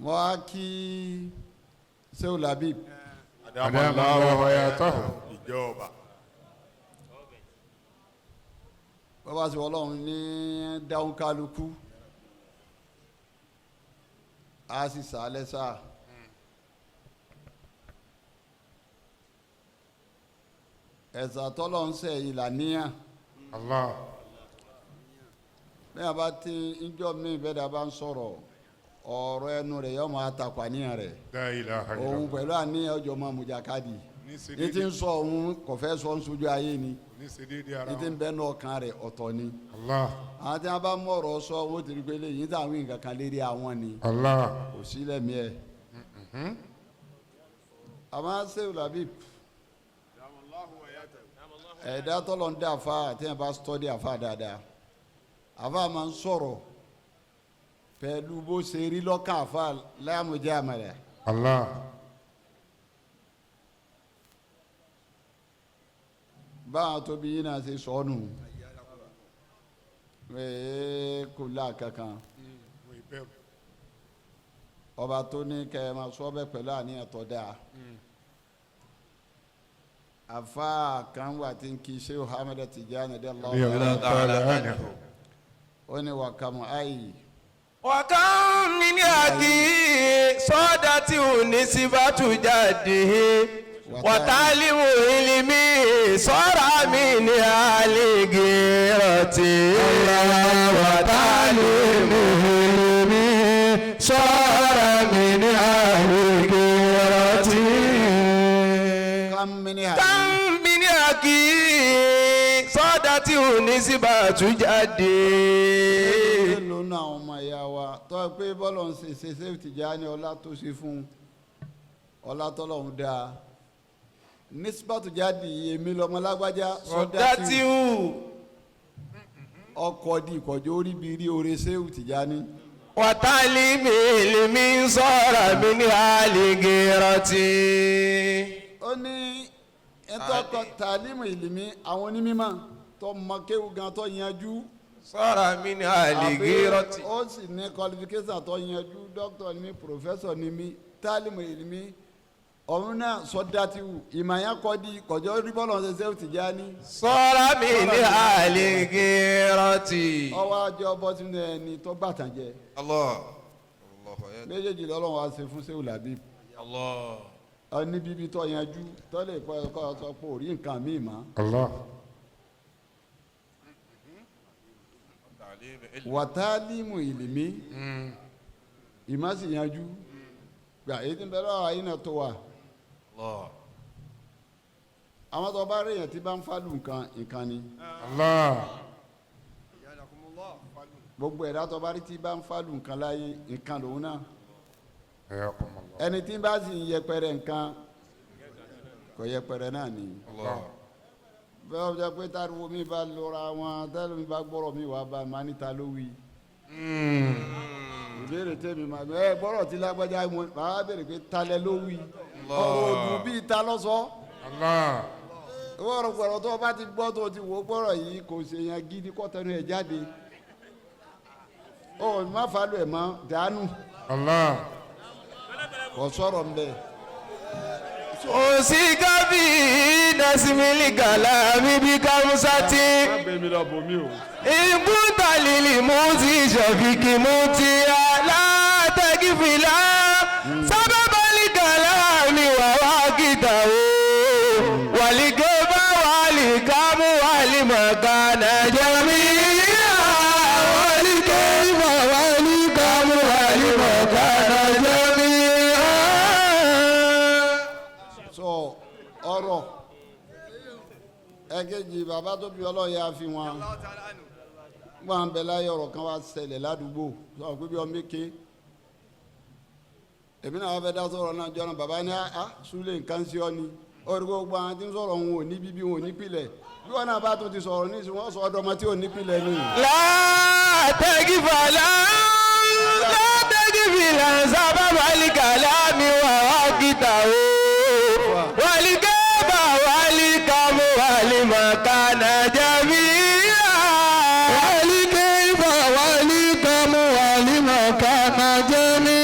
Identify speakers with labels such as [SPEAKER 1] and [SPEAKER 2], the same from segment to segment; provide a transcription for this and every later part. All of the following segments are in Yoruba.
[SPEAKER 1] mo wá kí Sheikh Labeeb
[SPEAKER 2] Adamallahu hayatahu Ijoba.
[SPEAKER 1] bàbá sọ Ọlọ́run ní dáhùn kálukú a sì sàálẹ̀ sáà ẹ̀sà tọ́lọ̀ ń sẹ̀ ìlàníyàn
[SPEAKER 2] Allah.
[SPEAKER 1] bí a bá ti ń jọ mí bẹ́ẹ̀ dá bá ń sọ̀rọ̀ ọ̀rọ̀ ẹnu rẹ̀ yọ máa takwa níyàn rẹ̀
[SPEAKER 2] La ilaha
[SPEAKER 1] òun
[SPEAKER 2] illallah.
[SPEAKER 1] pẹ̀lú àníyàn ọjọ́ máa mú jakadi
[SPEAKER 2] Ní ṣe
[SPEAKER 1] ní ti ń sọ òun kò fẹ́ sọ ń sojú ayé ni
[SPEAKER 2] Ní ṣe déédéé ara
[SPEAKER 1] ní ti ń
[SPEAKER 2] wọn.
[SPEAKER 1] bẹ́ẹ̀ náà kan rẹ̀ ọ̀tọ̀ ni
[SPEAKER 2] Allah.
[SPEAKER 1] àwọn tí wọ́n bá mú ọ̀rọ̀ sọ wọ́n ti rí pé léyìn táwọn nǹkan kan lérí àwọn ni
[SPEAKER 2] Allah.
[SPEAKER 1] kò sí lẹ́mí ẹ̀ àmọ́ Sheikh Labeeb ẹ̀dá tọ́lọ̀ ń dá àfa tí wọ́n bá stọ́dí àfa dáadáa àfa máa ń sọ̀rọ̀ pẹ̀lú bó ṣe rí lọ́kàn àfa láàmújẹ́ àmàlẹ́
[SPEAKER 2] Allah.
[SPEAKER 1] báwọn tóbi yín náà ṣe sọnù kò láàkankan
[SPEAKER 2] Mo ìbẹ̀rù.
[SPEAKER 1] ọba tó ní kẹ́ ẹ máa sọ bẹ́ẹ̀ pẹ̀lú àníyàn tó dáa àfa kan wà tí ń kí Sheikh Ahmed Tijani
[SPEAKER 2] Radiyallahu ta'ala anhu.
[SPEAKER 1] ó ní wàkàmù ayì.
[SPEAKER 3] وكم من يأتي صادت نسبة جده وتعلم علمي صار من أهل غيرتي وتعلم علمي صار من أهل غيرتي
[SPEAKER 1] كم من
[SPEAKER 3] كم من يأتي صادت نسبة جده
[SPEAKER 1] lónà àwọn ọmọ ìyá wa tó ẹ pé bọ́lọ̀ ń ṣe Sheikh Tijani ọlá tó ṣe fún ọlá tọ́lọ́hún dáa nísìbàtú jáde èmi lọ́mọ lágbájá
[SPEAKER 3] sọdátì
[SPEAKER 1] ọkọ̀ di ìkọ̀jọ́ orí bíi rí oore Sheikh Tijani.
[SPEAKER 3] wàtálí mi sọ̀rọ̀ mi ní àlìgèrọ̀tì.
[SPEAKER 1] ó ní ẹ̀tọ́ ọkọ̀ tàlímù ìlìmí àwọn onímọ̀ tó mọ kéwù gan tó yanjú.
[SPEAKER 3] sọ̀rọ̀ mi ní àlìgèrọ̀tì.
[SPEAKER 1] ó sì ní qualification tó yanjú doctor ni mí professor ni mí tàlímù ìlìmí ọ̀run náà sọdátìwù ìmọ̀yán kọ́ di kọjọ́ rí bọ́ọ̀lù ọ̀sẹ̀ Sheikh Tijani.
[SPEAKER 3] sọ̀rọ̀ mi ní àlìgèrọ̀tì.
[SPEAKER 1] ọwọ́ àjọ bọ́ sínú ẹni tó gbàtàn jẹ.
[SPEAKER 3] Allah.
[SPEAKER 1] méjèèjì lọ́lọ́run wá ṣe fún Sheikh Labeeb.
[SPEAKER 3] Allah.
[SPEAKER 1] ní bíbí tó yanjú tó lè kọ́ ẹ̀kọ́ sọ pé ò rí nǹkan míì mọ́.
[SPEAKER 2] Allah.
[SPEAKER 1] wàtálímù ìlìmí ìmọ̀ sì yanjú gbà èyí tí ń bẹ lọ́wọ́ ayé náà tó wà. àwọn tó bá rí èèyàn tí bá ń fálù nǹkan ni.
[SPEAKER 2] Allah.
[SPEAKER 1] gbogbo ẹ̀dá tó bá rí tí bá ń fálù nǹkan láyé nǹkan lòun náà.
[SPEAKER 2] Hayakumullah.
[SPEAKER 1] ẹni tí bá sì ń yẹpẹrẹ nǹkan kò yẹpẹrẹ náà ni. bẹ́ẹ̀ ó jẹ́ pé táriwo mi bá lọ́ra wọn tẹ́lẹ̀ mi bá gbọ́rọ̀ mi wá bá máa níta ló wí. ìbéèrè tèmi máa bẹ gbọ́rọ̀ tí lágbájá mo máa béèrè pé talẹ̀ ló wí. ọ̀rọ̀ òdùn bíi ta lọ́sọ̀ọ́.
[SPEAKER 2] Allah.
[SPEAKER 1] ọ̀rọ̀ gbọ̀rọ̀ tó o bá ti gbọ́ tó o ti wò ó gbọ́rọ̀ yìí kò ṣe yẹn gidi kọ́ tẹnu ẹ̀ jáde. ó má falù ẹ̀ mọ́ dànù
[SPEAKER 2] Allah.
[SPEAKER 1] kò sọ̀rọ̀ ń bẹ̀.
[SPEAKER 3] òsígábì nasimili galami bí kámúsátì.
[SPEAKER 1] bẹ́ẹ̀ mi lọ bomi o.
[SPEAKER 3] ìbútalìlì mú ti ṣọ̀fìkì mú ti alátẹ́gìfìlà sábàbálì galami wàwá gìtà o wàlígẹ́bà wàlíkàmú wàlímọ̀kànà jẹ́mi. wàlígẹ́bà wàlíkàmú wàlímọ̀kànà jẹ́mi.
[SPEAKER 1] sọ ọ̀rọ̀ ẹ̀kejì bàbá tó bí ọlọ́yà fi wọn wọn bẹ láyé ọ̀rọ̀ kan wá ṣẹlẹ̀ ládùúgbò sọ pé bí ọmọ èké èmi náà wọ́n fẹ́ dá sọ̀rọ̀ náà jọ́nà bàbá ní súlẹ̀ nǹkan sí ọ ni orí gbogbo àwọn tí ń sọ̀rọ̀ wọn ò ní bíbí wọn ò ní pilẹ̀ bí wọn náà bá tún ti sọ̀rọ̀ ní ìsìn wọn sọ ọdọmọ tí ò ní pilẹ̀ ni.
[SPEAKER 3] látẹ́gìfàlà sábàbálì kàlámi wàwá gìtà o wàlígẹ́bà wàlíkàmú wàlímọ̀kànà jẹ́mi. wàlígẹ́bà wàlíkàmú wàlímọ̀kànà jẹ́mi.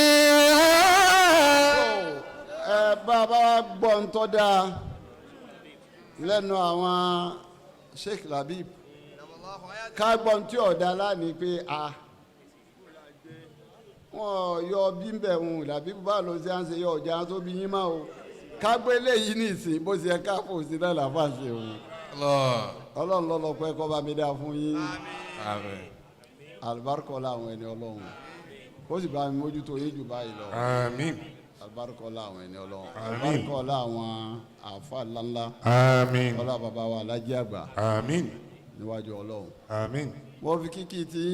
[SPEAKER 1] gbọ́ ń tọ́ dáa lẹ́nu àwọn Sheikh Labeeb ká gbọ́ ń tí ọ̀dà lánìí pé wọ́n yọ bí ń bẹ̀ wọn Labeeb bá lọ sí à ń ṣe yọ ọ̀jà tó bí yín máa o ká gbé léyìí ní ìsìn bó ṣe ká fò sí náà làbá ṣe òun ọlọ́run lọ́lọ́ pẹ́ kọ́ bá mi dá fún yín alibarikọ́lá àwọn ẹni ọlọ́run ó sì bá mi mójútó yín jù báyìí lọ alibarikọ́lá àwọn ẹni ọlọ́run alibarikọ́lá àwọn àfa ńláńlá ọlá bàbá wa alájí àgbà níwájú ọlọ́run mo fi kíkì tí